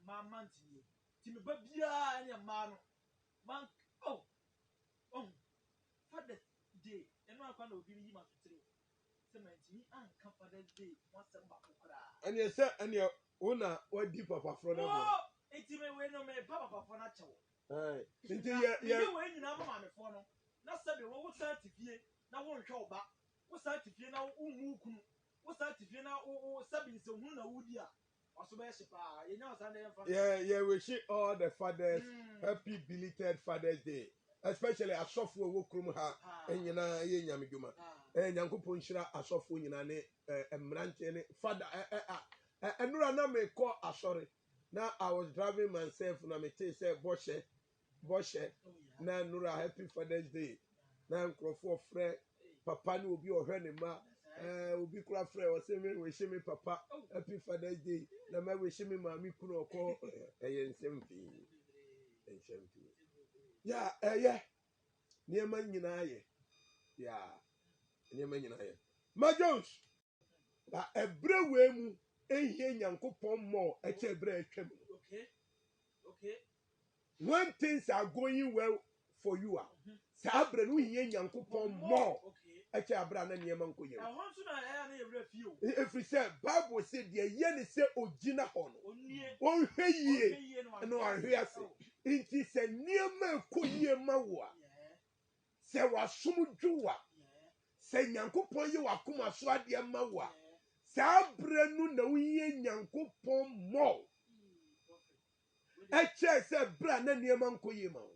Mamma Timmy Babia and your man. Man, oh, Father's Day, and I can't be him after 3. Cement me and Father's Day, once a back. And you said, and your owner, what deep papa from them? Oh, it's me when no man, Papa for natural. Aye. Into your way in our mamma for no. Not said, what side to fear, now won't show back. What side to fear now, what side to fear now, Sabin, so who know who dear. Yeah, we wish all the fathers happy belated Father's Day. Especially a software work room ha and yana yamiduma. And Yankupo Shira a software in a branch father. And Rana may call a sorry. Now I was driving myself and I may say Boshe. Now Nura happy Father's Day. Now Crawford Fred Papa will be or ma. Will be cry friend or say me wish me papa happy Father's Day. Na me wish me mami kuno ko ensempin. Yeah, yeah. Niema nyina ye. Yeah. Niema nyina ye. Ma Jones. Ba ebre we mu ehie Nyankopon mo eche ebre atwam. Okay. When things are going well for you, sa abre no hie Nyankopon mo. Eche abra na niema nko ye. I want to know I am every few. If we say Bible said the ye ni say ogina ho no. Won hwe yie. No ahwe ase. Inti se niema ko yie ma wo a. Se wasum dwuwa. Se Nyankopon ye wakoma so ade ma wo a. Sa abre no na wo hie Nyankopon mo. Eche se bra na niema nko yie ma wo.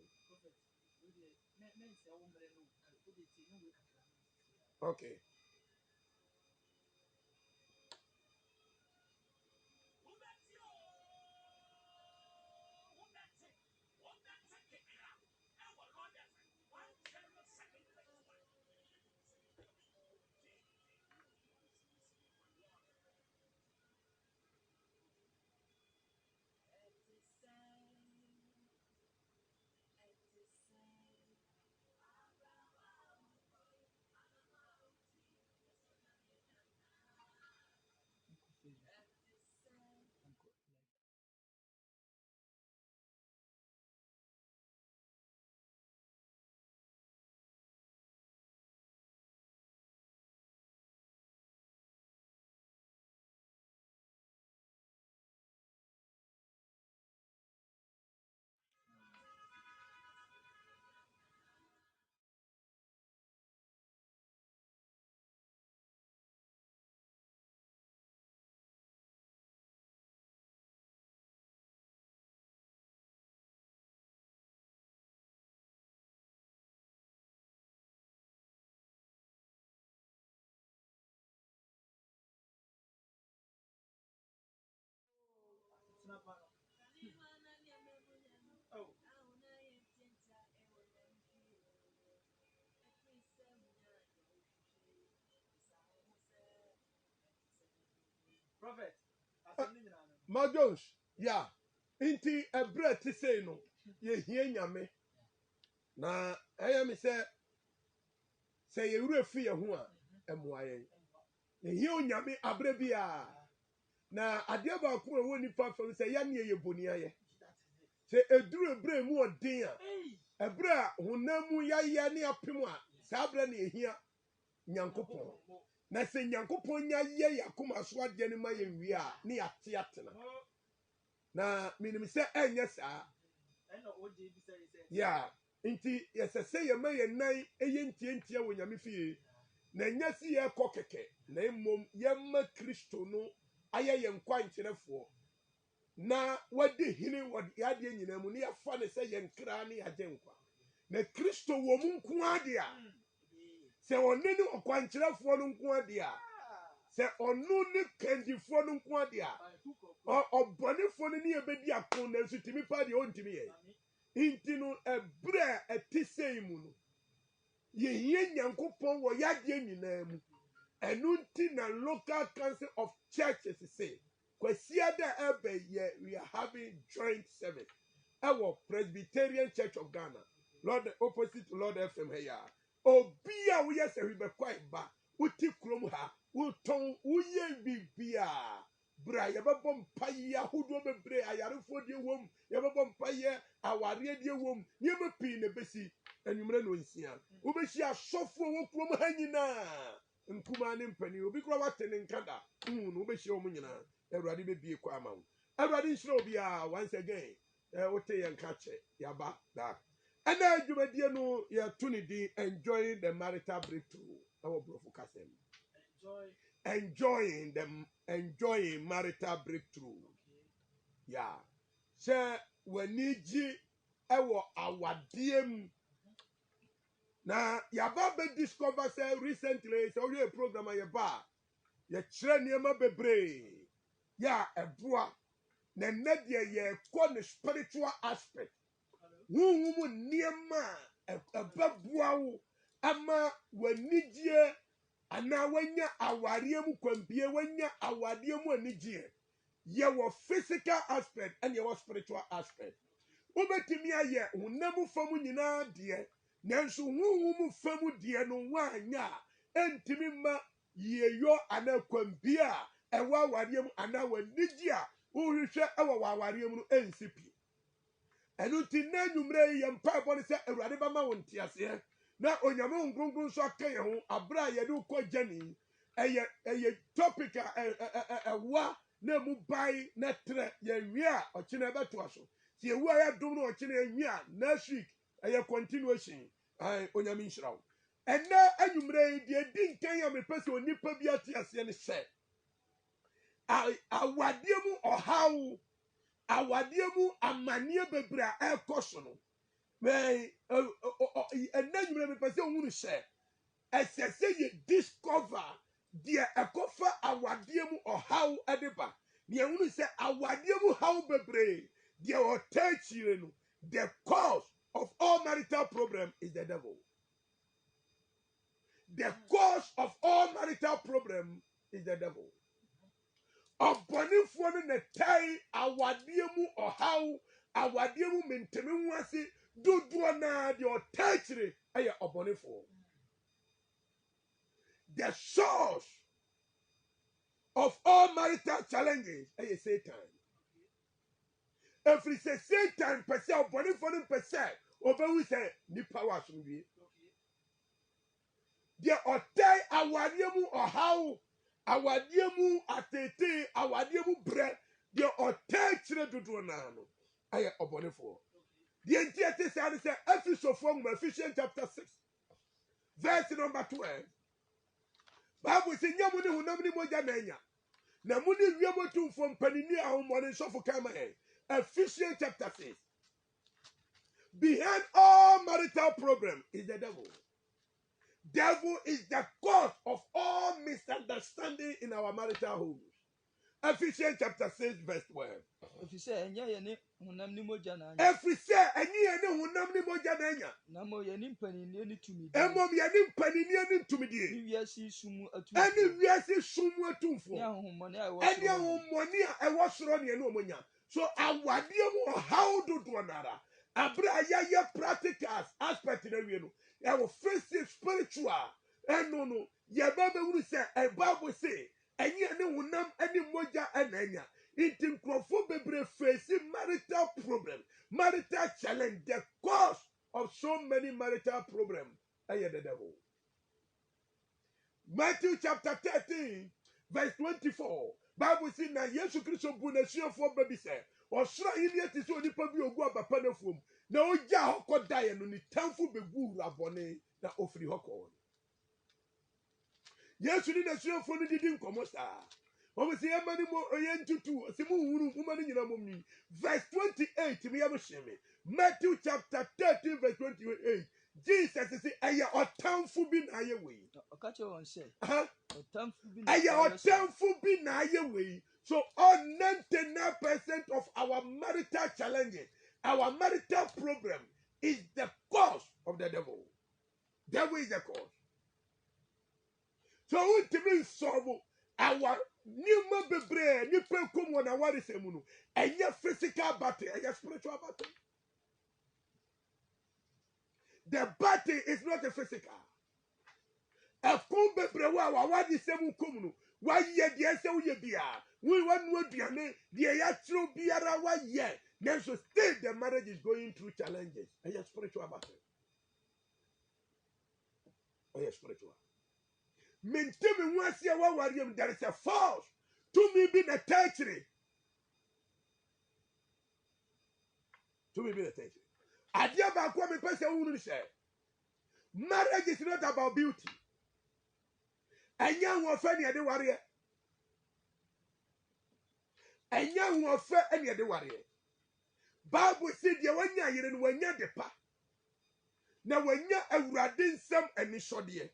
Okay. Prophet, Ma Jones, yeah. Inti ebre ti say no. Ye hie nyame. Na me say ye wura fi ye ho a emoa ye. Ye hie onyame abre bia. Na ade ba ko wo nipa fam say ya ne ye boni aye. Se eduru ebre mu odin a. Ebre a honamu ya ne apem a sa abre na ye hia Nyankopon. Na se Nyankopon nya ye yakoma so ade ne ma ye wi a ne ya te atena. Na minim se enye saa. Yeah. Inti yesese ye ma ye nan eye ntientia wo nyame fie. Na nya si ye kokeke. Na emom ye ma Kristo no aye ye nkwa nkyerefo. Na wadi hini wadi ade nyina mu ne ya fa ne se ye nkra ne ya je nkwa. Na Kristo wo mu nko ade a. Se onne ne okwa nkyerefo no nko ade a. Se onu ne kendifo no nko ade a. Obonefo ne ebedi akon na sutimi pa de ontimi ye. Inti no ebre etisei mu no. Ye hie Nyankopon wo yade nyina mu. Enu nti na local council of churches say. Kwasia da ebe ye we are having joint service. Our Presbyterian Church of Ghana. Lord opposite to Lord FM here. Obi a wo yese we be kwai ba. Uti krom ha. Uton uye bibia. bra yɛbɛbɔ mpaeɛ ahodoɔ bebree ayarefoɔ deɛ wom yɛbɛbɔ mpaeɛ awareɛ deɛ wom nneɛma pii na ɛbɛsi anwummerɛ na ɔnsia wobɛhyia asɔfoɔ wɔ kurom ha nyinaa nkumaa ne mpani obi kora wate ne nka da no wobɛhyia wɔ mu nyinaa awurade bɛbie kɔ ama wo awurade nhyira obiara once again wote yɛn ka kyɛ yɛaba da ɛna adwumadie no yɛto ne din enjoying the marital breakthrough ɛwɔ borɔfo kasɛm enjoying marital breakthrough yeah sɛ w'ani gye ɛwɔ awadeɛ mu na yɛaba bɛdiscover sɛ recently sɛ woyɛ program a yɛba a yɛkyerɛ nneɛma bebree yɛ a ɛboa na nnɛ deɛ yɛkɔ ne spiritual aspect huhu mu nneɛma a ɛbɛboa wo ama w'anigyeɛ anaa wanya awareɛ mu kwambie wanya awadeɛ mu anigyeɛ yɛwɔ physical aspect ɛne yɛwɔ spiritual aspect wobɛtumi ayɛ honam fam nyinaa deɛ nanso huhu mu fam deɛ no woanya a ɛntumi ma yieyɔ anaa kwambie a ɛwɔ awareɛ mu anaa w'anigye a wohwehwɛ ɛwɔ w'awareɛ mu no ɛnsi pi ɛno nti na anwummerɛ yi yɛ mpaebɔ ne sɛ awurade bɛma wo nteaseɛ na onyame nkronkron nso aka yɛn ho aberɛ a yɛde wokɔ gyani ɛyɛ topic a ɛwa na mu bae na trɛ yɛnwie a ɔkyena ɛbɛtoa so sɛ yɛwu a yɛadom no ɔkyena yɛnwie a next week ɛyɛ continuation onyame nhyira wo ɛnɛ anwummerɛ yi deɛ di nkan a mepɛ sɛ onipa bi ate aseɛ ne sɛ awadeɛ mu ɔhaw awadeɛ mu amanneɛ bebree a ɛrekɔ so no ɛnɛ anwummerɛ mepɛ sɛ ohunu sɛ ɛsɛ sɛ yɛ discover deɛ ɛkɔfa awadeɛ mu ɔhaw de ba deɛ ehunu sɛ awadeɛ mu haw bebree deɛ ɔtaa akyire no the cause of all marital problem is the devil. The cause of all marital problem is the devil. Ɔbɔnefoɔ no na tae awadeɛ mu ɔhaw awadeɛ mu mentemi ho ase dodoɔ naa deɛ ɔtaa akyire ɛyɛ ɔbɔnefoɔ. The source of all marital challenges is Satan. Every say Satan per se ɔbɔnefoɔ no per se ɔbɛwu sɛ nipa wɔ asomdwie. Deɛ ɔtae awadeɛ mu ɔhaw awadeɛ mu atete awadeɛ mu brɛ deɛ ɔtaa akyire dodoɔ naa no ɛyɛ ɔbɔnefoɔ. Deɛ nti ɛte saa ne sɛ Ephesians nwoma Ephesians chapter 6 verse number 12. Bible sɛ nya mu ne honam ne mogya na anya na mu ne wiem otumfoɔ mpanini ahommɔne nsɔfo ka ma yɛn. Ephesians chapter 6. Behind all marital problem is the devil. Devil is the cause of all misunderstanding in our marital homes. Ephesians chapter 6 verse 12. Every say any ne honam ne mogya na anya. Namo ye ni mpanini ni tumidi. Emom ye ni mpanini ni tumidi. Ni wiase sumu atu. Ani wiase sumu atumfo. Ni ahommɔne a ɛwɔ soro. Ani ahommɔne a ɛwɔ soro ne no omonya. So awadeɛ mu ɔhaw dodoɔ nara. Abre ayɛ practicals aspect na wie no. Ɛwɔ face spiritual. Ɛno no ye ba be wuru sɛ Bible say ɛnyɛ ne honam ani mogya ɛnanya. It nkrɔfo bebree face marital problem, marital challenge, the cause of so many marital problems. Ɛyɛ the devil. Matthew chapter 13 verse 24. Bible says na Yesu Kristo bu n'asuafoɔ ba bi sɛ ɔsoro ahenni te sɛ onipa bi ogu abapa n'afuom na ogya hɔ kɔdaeɛ no ne tamfo begu wurabɔne na ofiri hɔ kɔɔ. Yesu ne n'asuafoɔ no didi nkɔmmɔ saa. Verse 28, Matthew chapter 13, verse 28. Jesus is saying, "Otamfu bi na ye we." Otamfu bi na ye we. So, all 99% of our marital challenges, our marital problem, is the cause of the devil. Devil is the cause. So, ultimately, solve our Nima bebre, nipa kum wana wari semunu. Enya physical battle, enya spiritual battle. The battle is not a physical. Ekum bebre wa wadi semu kumunu. Wayɛ deɛ sɛ woyɛ bia. We wanu aduane deɛ yɛakyerɛw biara wayɛ. Nanso still the marriage is going through challenges. Ɛyɛ spiritual battle. Ɔyɛ spiritual. Mentimi ho ase a wawariam, there is a force to me be the territory. To me be the territory. Adia baako me pese wunu say marriage is not about beauty. Enya ho fa ne de ware. Enya ho fa ne de ware. Bible say de wanya yire no wanya de pa. Na wanya awurade nsam ani sode.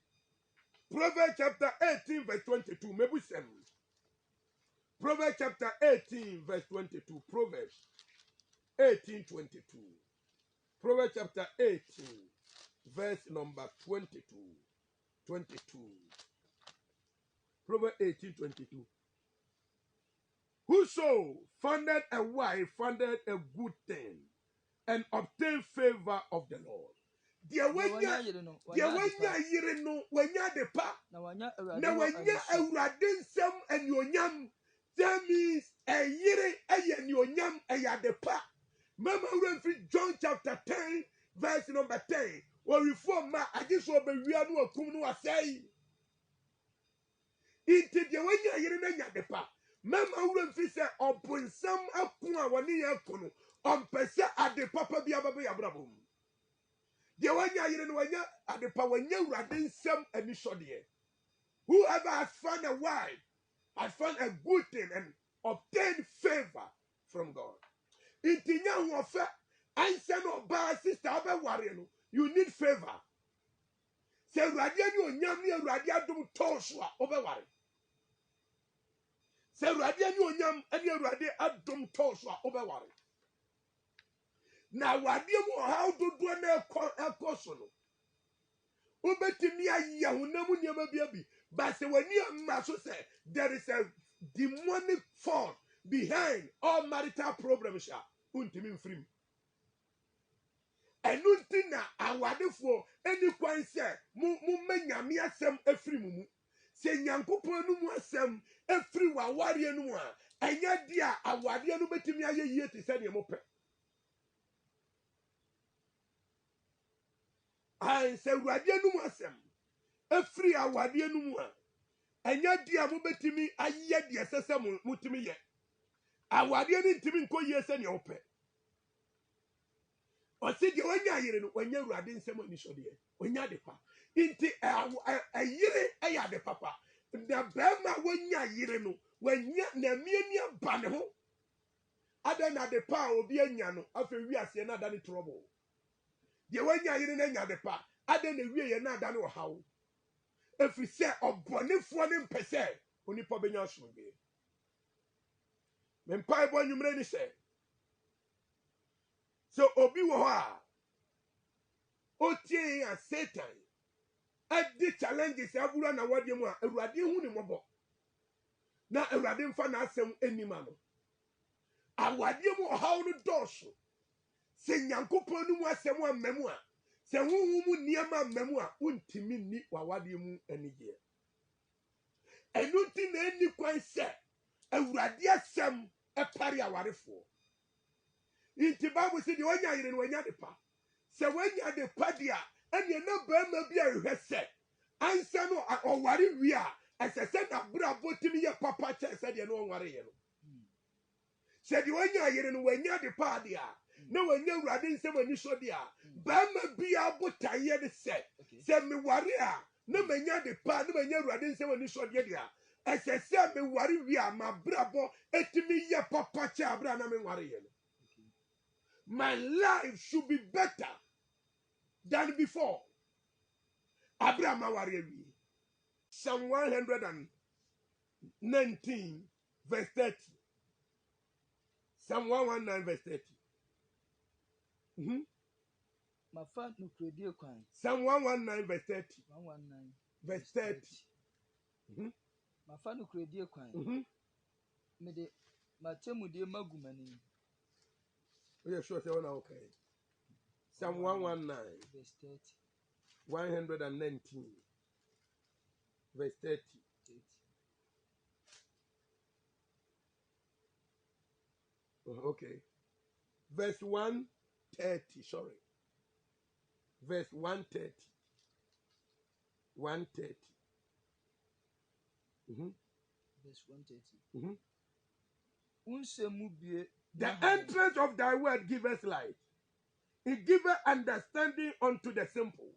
Proverbs chapter 18 verse 22. Mebusem. Proverbs chapter 18 verse 22. Proverbs 18:22. Proverbs chapter 18 verse number 22. 22. Proverbs 18:22. Whoso founded a wife founded a good thing and obtained favor of the Lord. Deɛ wanya yire no wanya de pa na wanya awurade nsɛm anuonyam. That means a yire ɛyɛ anuonyam ɛyɛ de pa. Mama Renfrey John chapter 10 verse number 10. Or reform ma aje so be wia no akum no asai. Inti de wanya yire na nya de pa. Mama Renfrey say oponsam akun a woni ya kono. Ompese ade papa bia baba ya brabom. De wanya yire no wanya ade pa wanya urade nsam ani sode. Whoever has found a wife has found a good thing and obtained favor from God. Intinya huofa ansa no ba sister obeware no, you need favor. Se urade ani onyam ne urade adom toso a obeware. Se urade ani onyam ani urade adom toso a obeware. Na wade mu how dodo na ekoso no. Obetimi aye honam niam biabi, but se wani amma so say there is a demonic force behind all marital problems. Untimi mfrim. Enunti na awadefo eni kwan se mu manyame asem afri mu. Se nyankopon no mu asem afri waware no mu a enya dia awade no betimi aye yie te se ne mo pe. Ai se awade no mu asem afri awade no mu a enya dia mo betimi aye dia sese mutimi ye. Awade ni ntimi nko yie se ne mo pe. Osi de wanya yire no wanya urade nsem ani sode ye wanya de pa inti ayire aya de papa na bema wanya yire no wanya na mieni aba ne ho ada na de pa obi anya no afa wi ase na ada ne trouble de wanya yire na anya de pa ada na wi ye na ada ne ohawo efri se obonefo ne mpese onipa benya asombe mempa ebo nwumre ni se. So obi wo ha otie ya Satan adi challenges abura na wade mu a awurade hu ni mobo na awurade mfa na asem enima no awade mu ohaw no doso se nyankopon no mu asem amamu a se huhu mu niam amamu a untimi ni wawade mu anigye enuti na eni kwan se awurade asem epare awarefo. Inti Bible say the wanya yire no wanya de pa. Se wanya de pa dia ene na ba ma bia hwe se. Ansa no oware wi a esese na bra botimi ye papa che se de no onware ye no. Se the wanya yire no wanya de pa dia na wanya urade nsem ani so dia ba ma bia botaye de se. Se me ware a na manya de pa na manya urade nsem ani so dia esese me ware wi a ma bra bo etimi ye papa che abra na me ware ye no. My life should be better than before. Abraham Awarewi. Psalm 119 verse 30. Psalm 119 verse 30. Mafa nukredie kwan. Psalm 119 verse 30. 119 verse 30. Mafa nukredie kwan. Mede matemudie magumani. Oh, yeah, sure, okay. Psalm 119 verse 30. 119 verse 30. Okay. Verse 130. Sorry. Verse 130. 130. Verse 130. Mhm. Unsemu bie The mahan. entrance of thy word giveth light. It giveth understanding unto the simple.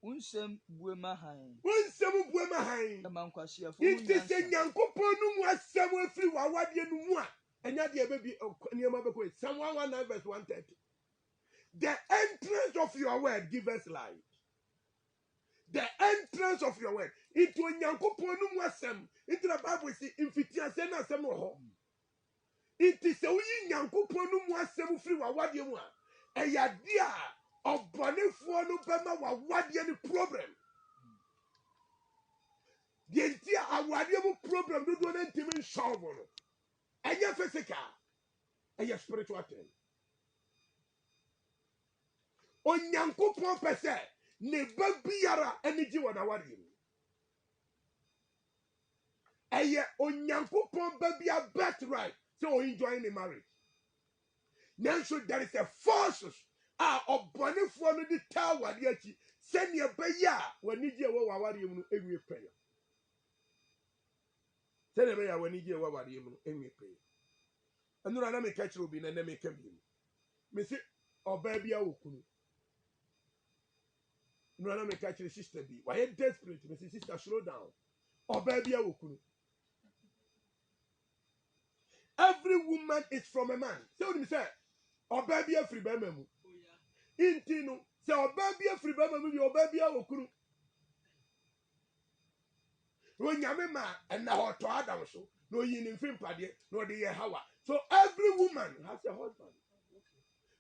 Unsem bue mahan. Unsemu bue mahan. Emankwasiafo It is a hunyansa. nyankopon no mu asɛm afiri w'awadeɛ no mu a ɛnyɛ deɛ ɛbɛbi nneɛma bɛkɔ yi. Psalm 119 verse 130. The entrance of your word giveth light. The entrance of your word. Into onyankopon no mu asɛm. Into the Bible say mfitiase na asɛm wɔ hɔ. It is a woyi nyankopon no mu asɛm firi w'awadeɛ mu a ɛyɛ ade a ɔbɔnefoɔ no bɛma w'awadeɛ no problem. Deɛ nti a awadeɛ mu problem dodoɔ no ntimi nsɔlvo no ɛnyɛ physical, ɛyɛ spiritual thing. Onyankopɔn pɛ sɛ ne ba biara ani gye wɔ n'awadeɛ mu. Ɛyɛ onyankopɔn ba bia birthright sɛ ɔenjoy ne marriage. Nanso there is a forces a ɔbɔnefoɔ no de taa awadeɛ akyi sɛnea ɛbɛyɛ a w'ani gye wɔ w'awadeɛ mu no ɛwie pɛyɛ. Sɛnea ɛbɛyɛ a w'ani gye wɔ w'awadeɛ mu no ɛwie pɛyɛ. Ɛno na meka kyerɛ obi na meka bi mu. Mesi ɔbaa bi a wɔ kunu. No, na meka kyerɛ sister bi. Why desperate? Mesi sister slow down. Ɔbaa bi a wɔ kunu. Every woman is from a man. Say what you say. Ɔbaa bi afiri bɛrima mu. Inti no. Sɛ ɔbaa bi afiri bɛrima mu bi ɔbaa bi a wɔ kunu. Onyame ma ɛna ɔtɔ Adam so. No yin in film padeɛ. No de yɛ Hawa. So every woman has a husband.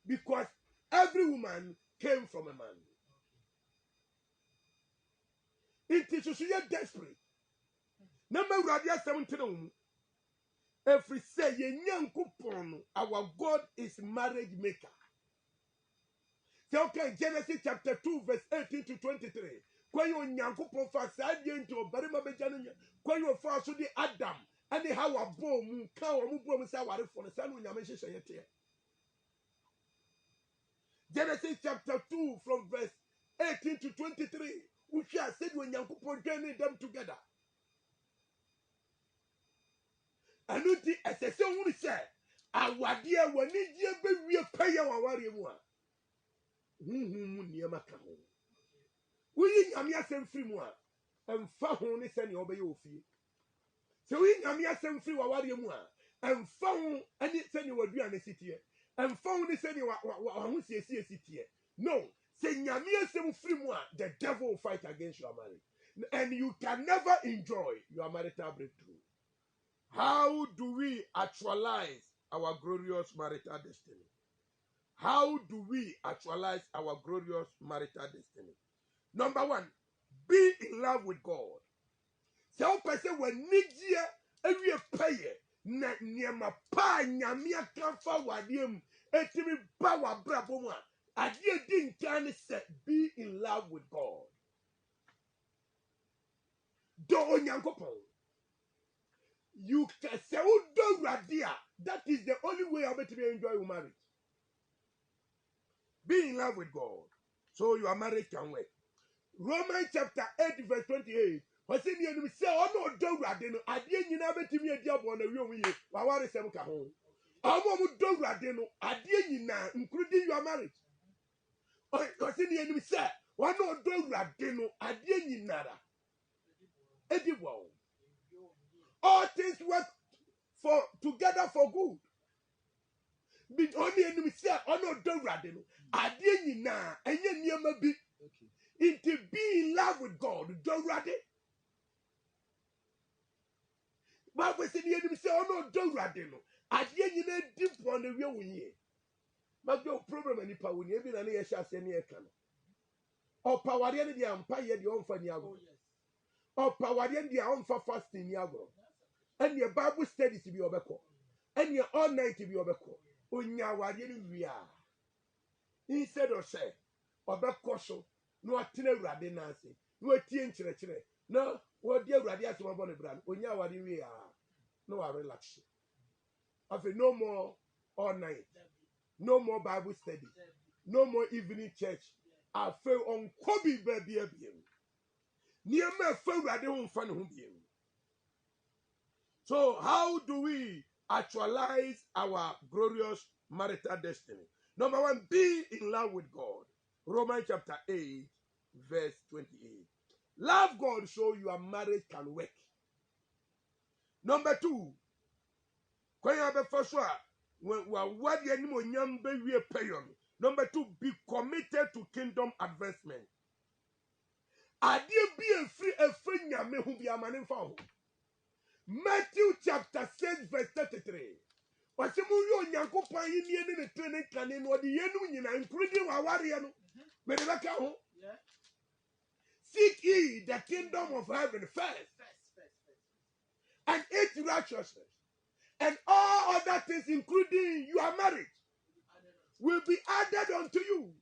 Because every woman came from a man. It is so you're desperate. Number Radia 17. Every say ye nyankopon, our God is marriage maker. So okay, Genesis chapter 2, verse 18 to 23. Kwa yo nyankopon fa saadi into barima bejanu kwa yo fa so di Adam and Hawa bo mu ka o mu bo mu sa ware fo no sa no nyame hyehyɛ yete. Genesis chapter 2 from verse 18 to 23. We shall say when nyankopon joining them together. Anu ti esese hu sɛ awade a wani gye bewie pɛyɛ waware mu a mu nneɛma ka ho. Woyi nyame asɛm firi mu a ɛmfa ho ne sɛ ne ɔbɛyɛ ofie. Sɛ woyi nyame asɛm firi waware mu a ɛmfa ho ne sɛ ne waduane siteɛ. Ɛmfa ho ne sɛ ne waho siesie siteɛ. No, sɛ nyame asɛm firi mu a the devil will fight against your marriage. And you can never enjoy your marital breakthrough. How do we actualize our glorious marital destiny? How do we actualize our glorious marital destiny? Number one, be in love with God. So person when nigia every paye na niema pa nyamia kanfa wadiem etimi ba wa brabo mu a adie di nkan se be in love with God. Do onyankopon. You can say do radia. That is the only way I'm going to enjoy your marriage. Be in love with God. So your marriage can work. Romans chapter 8 verse 28. What's in the enemy say, oh no, do radino. I didn't never to me a job on a real way. Why is some home? I want to do radino. I didn't now, including your marriage. What's in the enemy say, why no do radino. I didn't nada. Eddie wow. All things work for together for good. Be only enemy say, oh no, do radino. I didn't now, and you near be. Into be in love with God, don't rade. Bible said the enemy say, oh no, don't rade no. At the end, you need deep on the real win ye. But your problem any power when you be an air shall send ye can. Or power the end the empire the own for Niago. Or power the end the own for fasting Niago. And your Bible studies to be obeko. And your all night to be obeko. Unyawa we are. Instead of say, obeko so. No atene urade nansi no atie nkyerɛkyerɛ no wodi urade asɛm abɔ ne bra no onya wade we a no wa relax afi no more all night. No more Bible study. No more evening church. I feel on Kobe baby. Near my favorite, I don't find him. So, how do we actualize our glorious marital destiny? Number one, be in love with God. Romans chapter 8, verse 28. Love God so your marriage can work. Number two, number two, be committed to kingdom advancement. Matthew chapter 6, verse 33. Seek ye the kingdom of heaven first, and its righteousness, and all other things, including your marriage, will be added unto you.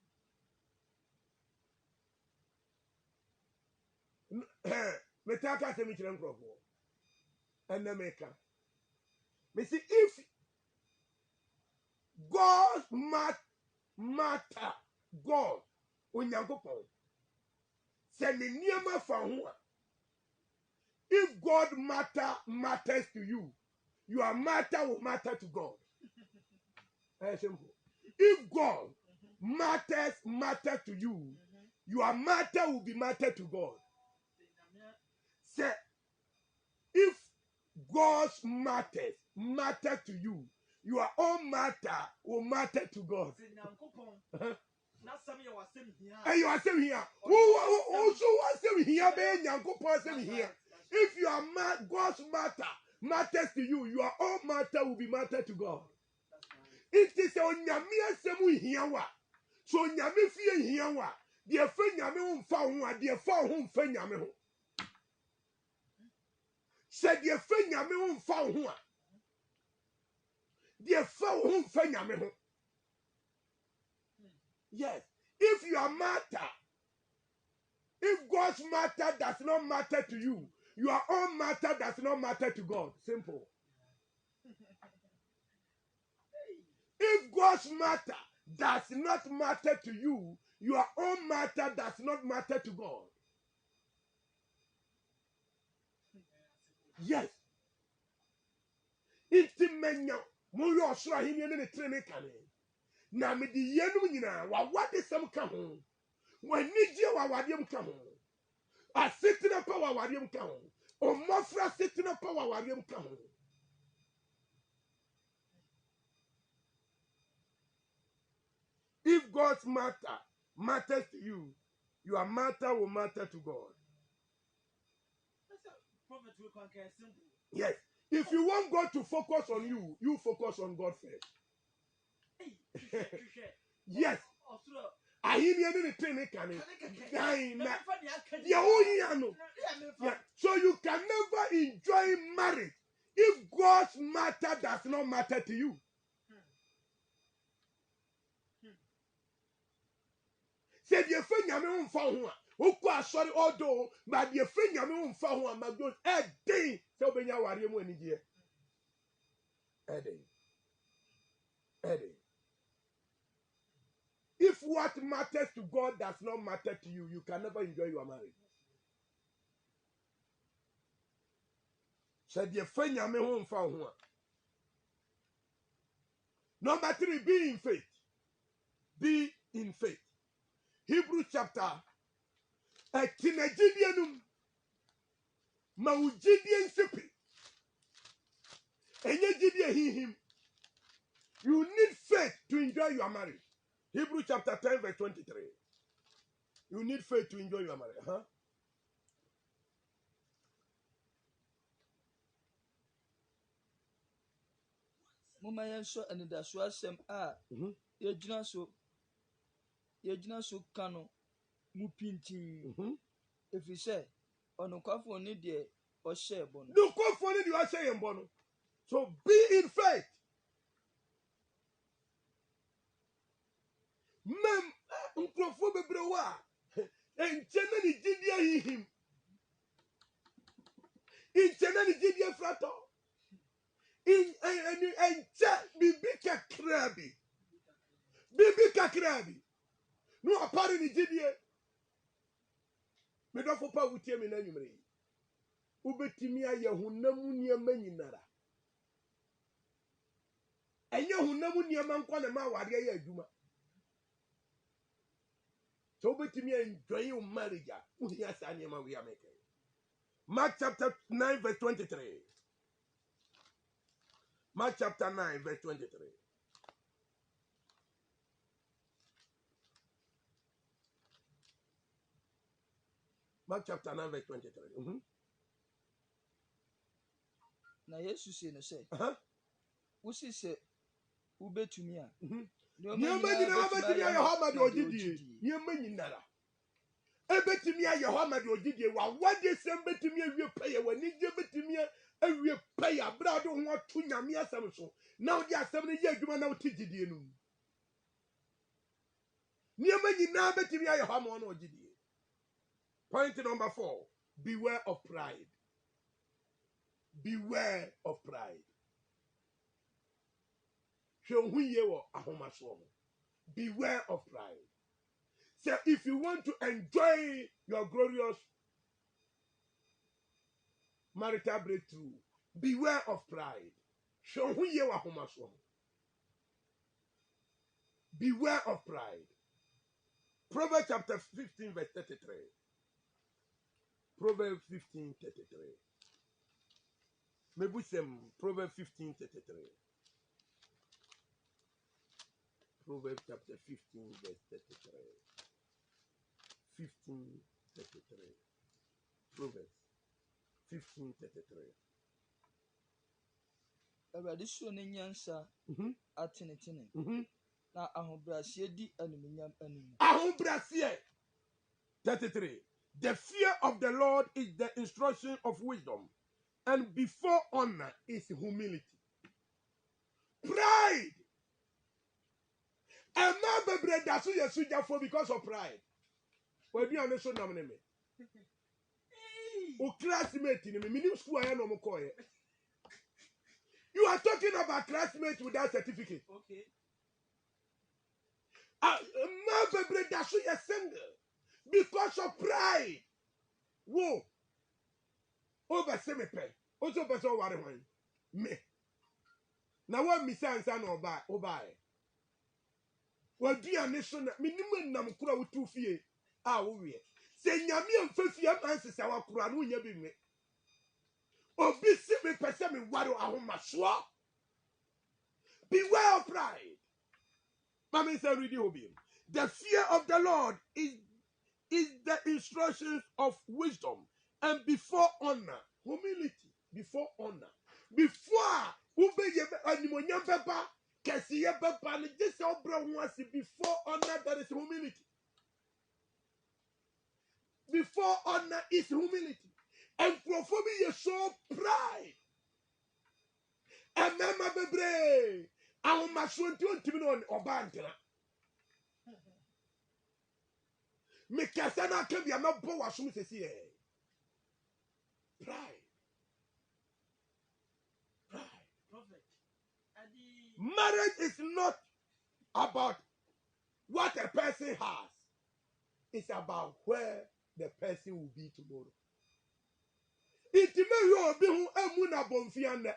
Me see if God matter, God, if God matters to you, your matter will matter to God. Very simple. If God matter to you, your matter will be matter to God. Say, if God's matter to you, your own matter will matter to God. And you are saying here, who also was saying here, if your God's matters to you, your own matter will be matter to God. It is on Yamia Semu Hiawa. So Yami Fia Hiawa, dear friend Yami found one, dear found whom friend Yami. Said dear friend Yami found one. Dear found whom friend Yami. Yes, if your matter, if God's matter does not matter to you, your own matter does not matter to God. Simple. If God's matter does not matter to you, your own matter does not matter to God. Yes. Intimenya moyo osura hini ne trene kane. Na me di yenu nyina wa wade sam ka ho. Wa nigye wa wade m ka ho. Asetina pa wa wade m ka ho. Omofra setina pa wa wade m ka ho. If God's matter matters to you, your matter will matter to God. Yes. If you want God to focus on you, you focus on God first. Yes. So you can never enjoy marriage if God's matter does not matter to you. Said your friend Yamin found one. Who quite sorry although, but your friend Yamin found one. My God, a day. So when you are here, when you Eddie. If what matters to God does not matter to you, you can never enjoy your marriage. Said your friend Yamin found one. Number 3, be in faith. Be in faith. Hebrews chapter. A teenagidianum. Maujidian sipi. And you him. You need faith to enjoy your marriage. Hebrews chapter 10, verse 23. You need faith to enjoy your marriage. Huh? Mama yenso anidaso asem a yegyina so kano mu pinti efise onokwafo ne de ohye ebo no Nokwafo ne de ohye ebo no. So be in faith. Mem nkrofo bebrewa enchena ni gidia hihim. Enchena ni gidia frato. In enche bibi kekre kakrabi. Bibi kakrabi. No apare ni gidie. Me do fo pa wutie me na nwumre. Ubetimi aye honam niema nyinara. Enye honam niema nkwa na ma ware ya adwuma. So ubetimi enjoy your marriage. Uhia sa niema we ameke. Mark chapter 9 verse 23. Mark chapter 9 verse 23. Mark chapter 9 verse 23. Na Yesu se no se. Wosi se ubetumi a. Niema nyina betumi aye ho ma de ogidie. Niema nyinara. Ebetumi aye ho ma de ogidie wa wade sem betumi awie paye wani je betumi awie paye abra do ho to nyame asem so. Na odi asem ne ye adwuma na oti gidie no. Niema nyina betumi aye ho ma no ogidie. Point number 4. Beware of pride. Beware of pride. Beware of pride. So if you want to enjoy your glorious marital breakthrough, beware of pride. Beware of pride. Proverbs chapter 15 verse 33. Proverbs 15:33. Mebusem, Proverbs 15:33. Proverbs chapter 15 verse 33. 15:33. Proverbs 15:33. Awurade so ne nyansa atenetene. Na ahobrɛaseɛ di animuonyam anim. Ahobrɛaseɛ 33. The fear of the Lord is the instruction of wisdom, and before honor is humility. Pride. A man be bread that you suja for because of pride. When you are so nominate me. O classmate in me school I no more. You are talking about classmates without certificate. Okay. A man be bread that you are single because of pride. Whoa. Over semi pay. Also person worry one. Me. Now what me say answer no buy. Well, dear nation, minimum nam kura wutu fie. Wo wie. Se nyame amfa fie amanse sa wa kura no nya bi me. Obi si me pese me waro ahomaso. Beware of pride. Mama say read obi. The fear of the Lord is the instructions of wisdom, and before honor, humility. Before honor. Before ubeye animonyam beba. Before honor, there is humility. Before honor is humility. And for me, you show pride. And Mama Bebre, I must want to on Obantana. Mikasana can be a no bow as soon as here. Pride. Pride. Marriage is not about what a person has. It's about where the person will be tomorrow. It may you be who amuna bonfianda.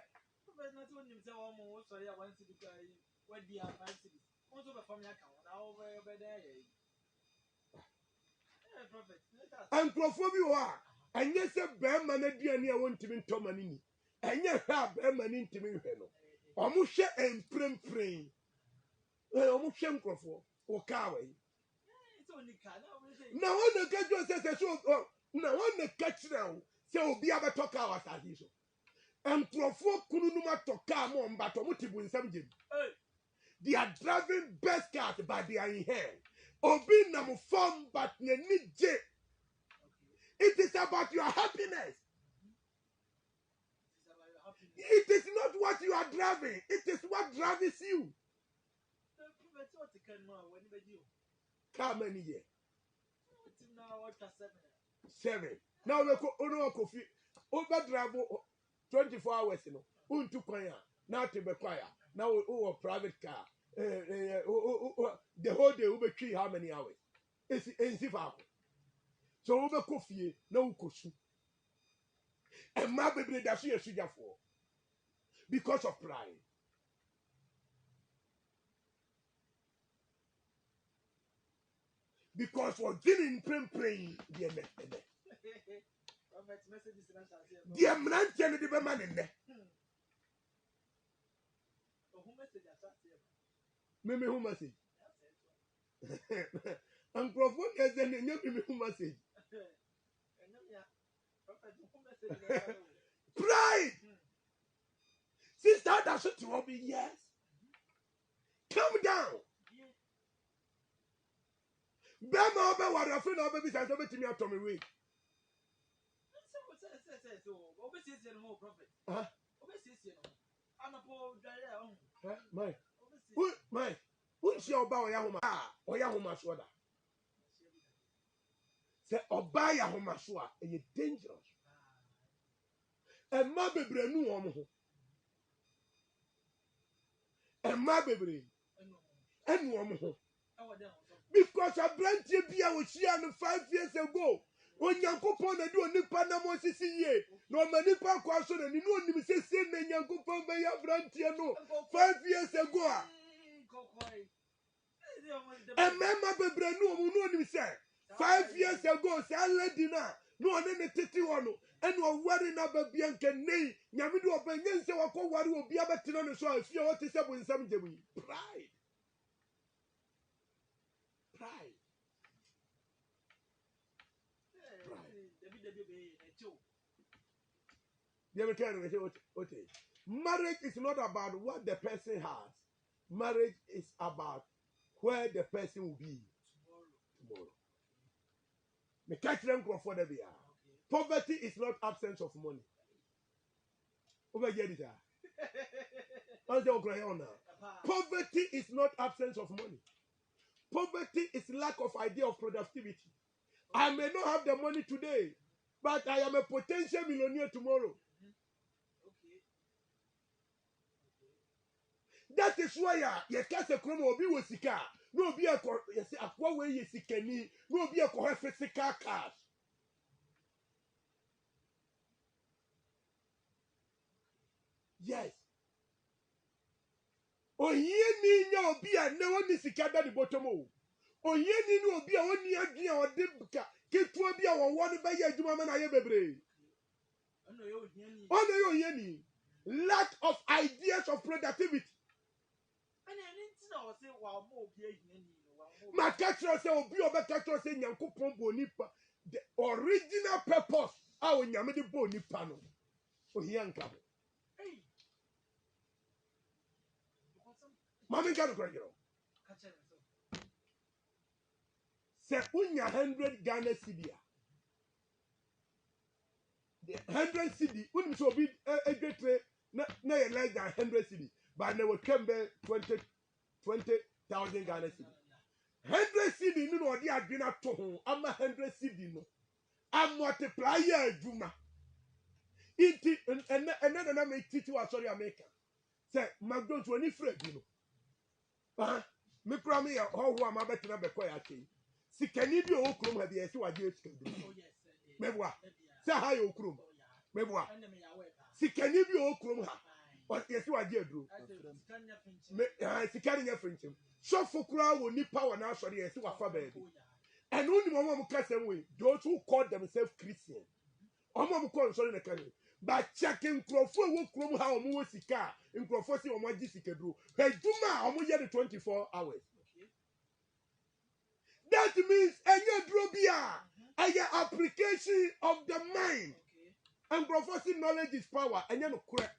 And prophobia, and yes, a bear man a dear near one to be Tomanini, and yes, a bear man in Timmy Heno. Omushe and prim frame. Omushem crofo or coway. Now on the catch says so. Now on the catch now, so be able to talk our tradition. And crofo kunuma to come on, but Omutibu in some gym. They are driving best cars, but they are in hell. Obi namu form, but ne need J. It is about your happiness. It is not what you are driving. It is what drives you. How many years? 7. Now we go coffee. Over drive 24 hours. Unto choir. Now to be choir. Now we private car. the whole day we be how many hours? It's in so we be coffee no kosu. And my baby that's here sugar for because of pride. Because for getting praying, dear man, the man in there. Mimi who message? And Prophet is then Mimi who message? Pride! Sister, that's what you want me, yes. Calm down. Bema obe wara fun obe bi say so betimi ato me we. Huh? My. Who she oba oya homa? Ah, oya homa so da. Say oba ya homa so a e dangerous. E ma bebre nu omo ho. E ma bebre. Enu omo ho. Because a branch bia was here 5 years ago. When Yankopon na do nipa na mo sisi ye. No ma nipa kwa so na ni no nim se na Yankopon ba ya branch no 5 years ago a. E mema bebre no mo no nim se 5 years ago say lady na no ne ne tete ho no ene o wari na ba bia nke nei nyame do oba nyense wakọ wari obi abetena ne so afie o te se bu nsam jebu. Pride. Marriage is not about what the person has. Marriage is about where the person will be tomorrow. Poverty is not absence of money. Poverty is not absence of money. Poverty is lack of idea of productivity. I may not have the money today, but I am a potential millionaire tomorrow. That is why you can't say obi was sika. No be a say akwa we ye sikani. No be a physical cash. Yes. Oye ni nya obi a na woni sika da the bottom o. Oye ni no obi a woni adua o de buka. Ketu obi a wo no be ye adwuma ma na ye bebre. Ono yo oye ni. Lack of ideas of productivity. My catcher say obi obekatro say Nyankopon bo nipa. The original purpose how nyame de bo nipa no. Ohia nka bo. Mami ga no kwagiro. Say unya 100 Ghana cedi. The 100 cedi, unim so be egretre na less than 100 cedi. But they will come back 20,000 Ghana cedi. 100 cedi no odi adwena to ho ama 100 cedi no. I multiply ya adwuma. Iti and na me teach you sorry America. Say McDonald's when Fred you know. Me promise ya how am I better na be kwa ya chi. Sikani bi o krom ha bi esi wa je sikani. Mebwa. Say how you krom. Mebwa. Sikani bi o krom ha. But yes, you are dear, Drew. Sikari nya French. So for crowd will need power now, sorry, yes, you are for baby. And only one can way, those who call themselves Christian. Omo call sorry the country. But checking Crawford will come how more sika in Crawford or my Jessica Drew. Hey, Duma, almost the 24 hours. That means any drobia, any application of the mind. And Crawford knowledge is power, and you know correct.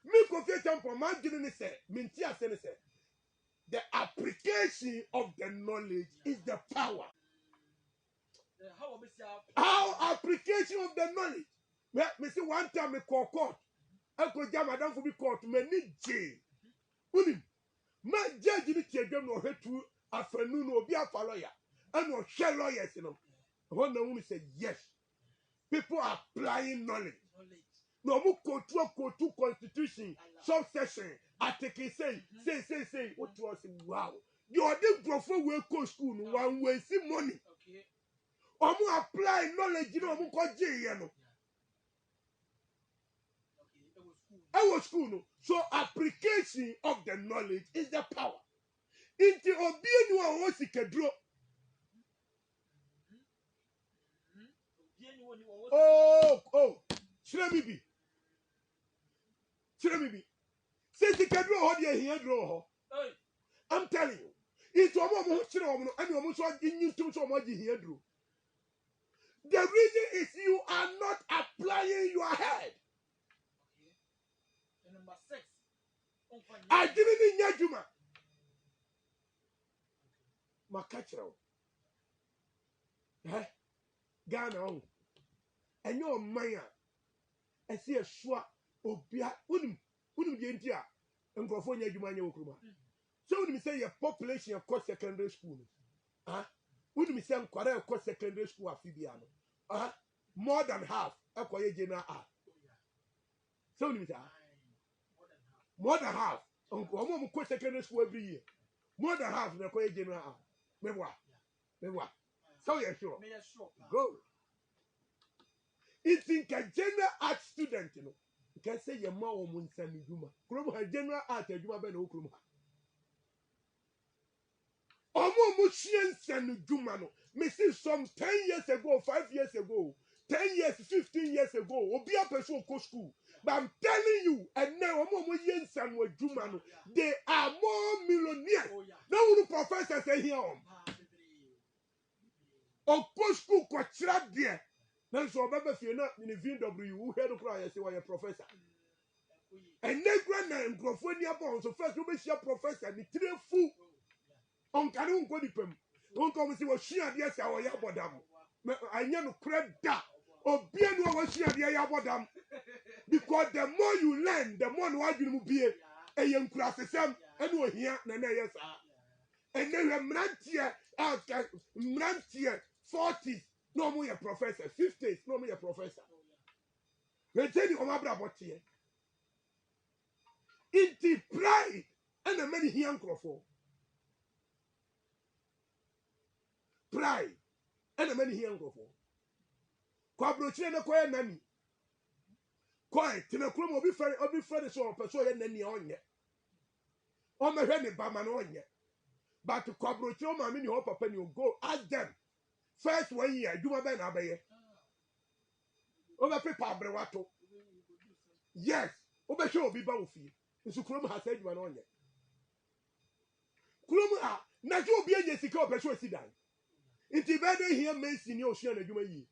Me confession for my journey say, mintia say the application of the knowledge is the power. How application of the knowledge? Me see one time me call court. I go jam madam for me court. Me need jail. Unim. Ma judge ni tiedem no hetu afanu no obi afa lawyer. And no share lawyers you know. When the woman said yes, people are applying knowledge. No mu kotu constitution subsection ateke say what was wow the other grofo we go school no one way see money Okay. omo apply knowledge no omo ko je ye no Okay. I was school no so application of the knowledge is the power into obi enu a wo sikaduro oh shire me bi say sikaduro ho de hia duro ho I'm telling you it's omo mo chire omo no ani omo so nyintum so omo ji hia duro. The reason is you are not applying your head. Okay. And number 6. I didn't need Juma. Makachro. Ghana on. And your Maya. I see a swap obia unum the India and Grofonia Jumania Okruma. So when you say your population of course secondary school. When you say Korea course secondary school of Fibiano. More than half acquire general art. So when you say more than half. Uncle course secondary school every year. More than half in acquire general art. Memoir. So you're sure. Go. It's in a general art student, you know. You can say your mom won't send you Juma. Krum general art, Juma Ben Okruma. Omo Mushian send Juma no. Me see some 10 years ago, 5 years ago, 10 years, 15 years ago, Obia person go school. But I'm telling you, and now Omo Mushian send with Juma no. They are more millionaires. No one professor say here on. Of course, school quite there. Now, so remember, if you're not in the VW, who heard the cry, I say, why a professor. And then grand and Groffonia Bones, so first, you may see a professor, the 3 fool. On Canon Godipum. Don't come and see what she had yes, our Yabodam. I know credit that. Or be no what she had the Yabodam. Because the more you learn, the more you will be a young class, and we're here, and yes, and then we're Mrantia, 40s. No more a professor. 50s, no more a professor. We tell you, Omabra Botier. It's pride and a many young crofo. Pride and a many young crofo. Quabrochina no quiet nanny. Quiet, Tinacrum will be friendly so pursue any on yet. On my head, Baman on yet. But to Quabrocho, my mini hope upon you go ask them. First 1 year, do my ben abaye. Over paper brewato. Yes, over show be bouncy. So Krum has said you on yet. Krum, not you be a Jessica, but so sit down. It's better here, Mason, your Ocean, you may.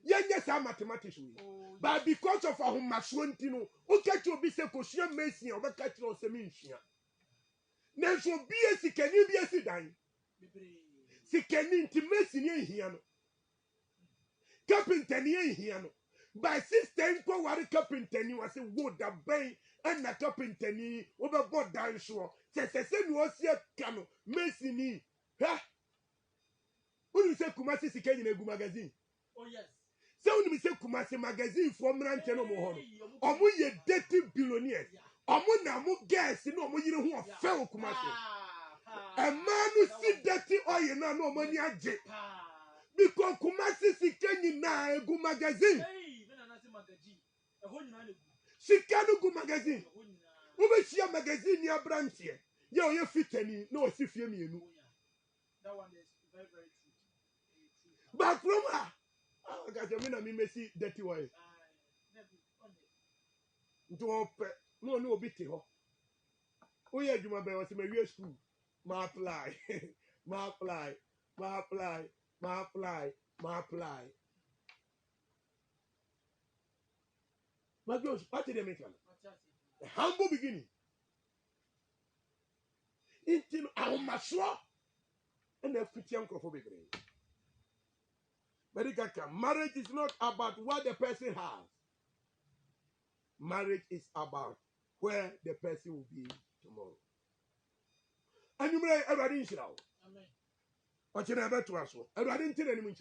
Yes, I'm mathematician. But because of our Maswantino, who catch your Bishop Ocean Mason or catch your Semintia. Now, so be a sick, can you be a sit down? Sick can intimate here. Carpenter here. By 6 go what a carpenter you was a wood that bay and a carpenter overboard down shore. Says the same was your canoe, Mason. Huh? Who you say Kumasi Sikan in a good magazine? Oh, yes. So when we say Kumasi magazine from Rantano Mohon, or we dirty billionaires, or Munamu gas, you know, you know who are fell Kumasi. A man who see dirty oil, no money at jet. Because Kumasi Sikan na a good magazine. Sikano good magazine. Over here magazine near branch here. You fit any, no, if you mean. That one is very, very true. But from her, I got a minute, me see dirty wife. No, bit. Oh, yeah, you remember, I was in my school. My apply. My girls, what did they make? A humble beginning. Into our maswa and the Christian crofobia. Marriage is not about what the person has. Marriage is about where the person will be tomorrow. And you may ever didn't know. What you never to us. I didn't tell anyone.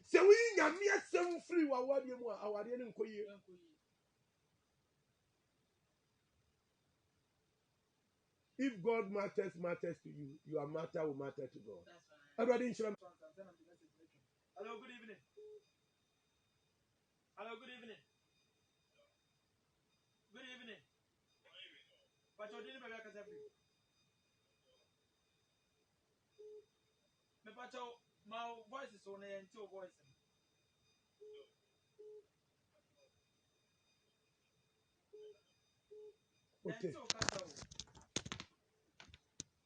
So we are mere 7 free. What you are our If God matters to you, your matter will matter to God. That's right. Everybody in Shalom. Hello, good evening. Hello, good evening. Good evening. But you didn't make a free. My voice is on the two voice. Okay.